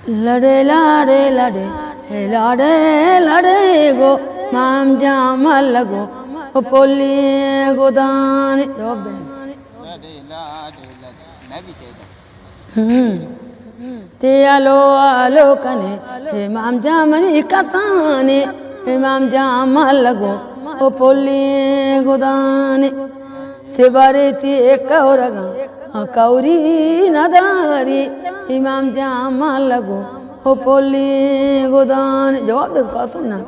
लड़े लाड़े लड़े लाड़े लड़े गो माम जामा लगो पोली गोदान जवाब दे लड़े लाड़े लड़े मैं भी कहता ते आलो आलो कने हे माम जामनी कसाने हे माम जामा लगो पोली गोदान ते बारे ती एक और कौरी नदारी इमाम जामा लगो हो पोली गोदान जवाब दे कसम ना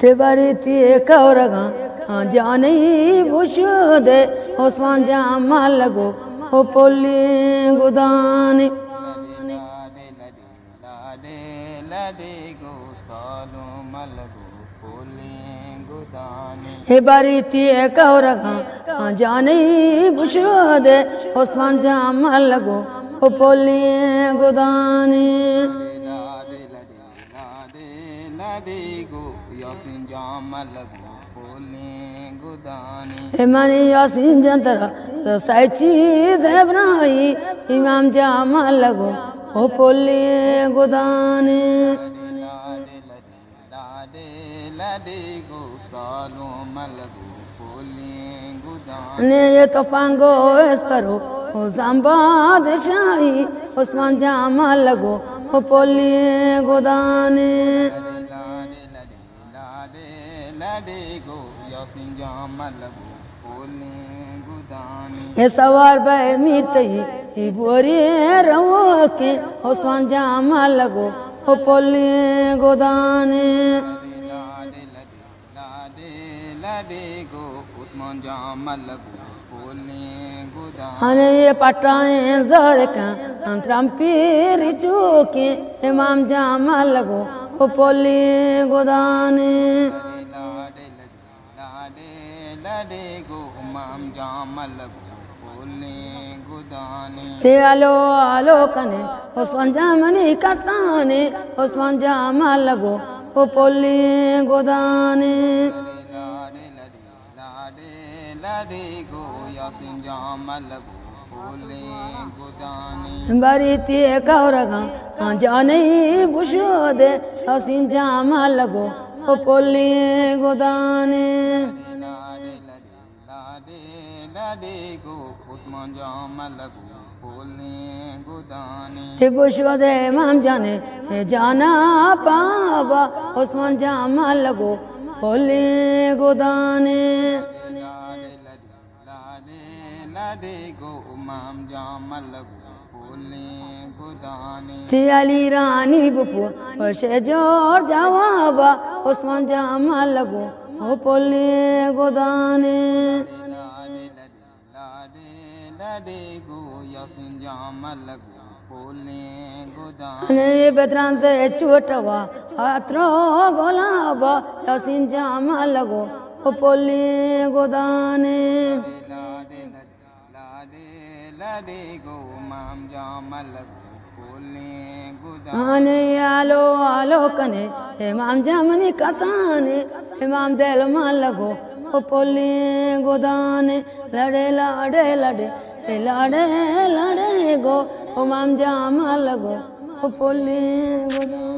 ते बारे ती एक और जाने बुशो दे उस्मान जामा लगो हो पोली गोदान लाडे लाडे लाडे गो सालो मलगो पोली गोदानी हे बारी ती एक और जाने बुशो दे उस्मान जामा लगो हो पोली गोदानी लाडे लाडे लाडे गो यासिन जामा लगो पोली गोदानी हे मानी यासीन जंतरा तो साइची देवराई इमाम जामा लगो हो पोली गोदानी लाडे लाडे लाडे गो सालो मलगो पोली गोदानी ने ये तो पांगो इस परो हो सांबा देशाई उस्मान जामा लगो हो पोली गोदानी लाडे लाडे लाडे गो यासिन जामा लगो पोली गोदानी हे सवार बाय मीरतई ही बोरी रवो के उस्मान जामा लगो हो पोली गोदानी लाडे लाडे लाडे गो उस्मान जामा लगो पोली गोदानी हने ये पटाए जर का अंतरम पीर चूके इमाम जामा लगो हो पोली गोदानी लाडे लाडे लाडे गो उमाम जामा लगो पोली गोदानी ते आलो आलो कने उस्मान जामनी कसाने उस्मान जामा लगो हो पोली गोदानी लाडे लाडे लाडे गो यासिन जामा लगो पोली गोदानी बारी ती कौरगा जाने बुशो दे हसीन जामा लगो हो पोली गोदानी लाडे लाडे लाडे गो उस्मान जामा लगो पोली गोदानी ते बुशो दे माम जाने जाना पावा उस्मान जामा लगो पोली गोदानी लाडे लाडे लाडे गो उमाम जामा लगो पोली गोदानी ते अली रानी बुपु वर्षे जोर जवाबा उस्मान जामा लगो हो पोली गोदानी लाडे लाडे लाडे गो यासिन जामा लगो पोली गोदानी ने बेदरान ते चोटवा हाथरो गोलाबा यासीन जामा लगो हो पोली गोदानी लाडे लाडे लाडे गो उमाम जामा लगो पोली गोदानी आने आलो आलो कने इमाम जामनी कसाने इमाम दिल मा लगो हो पोली गोदानी लड़े लाड़े लड़े लाड़े लड़े गो इमाम जामा लगो हो पोली गोदानी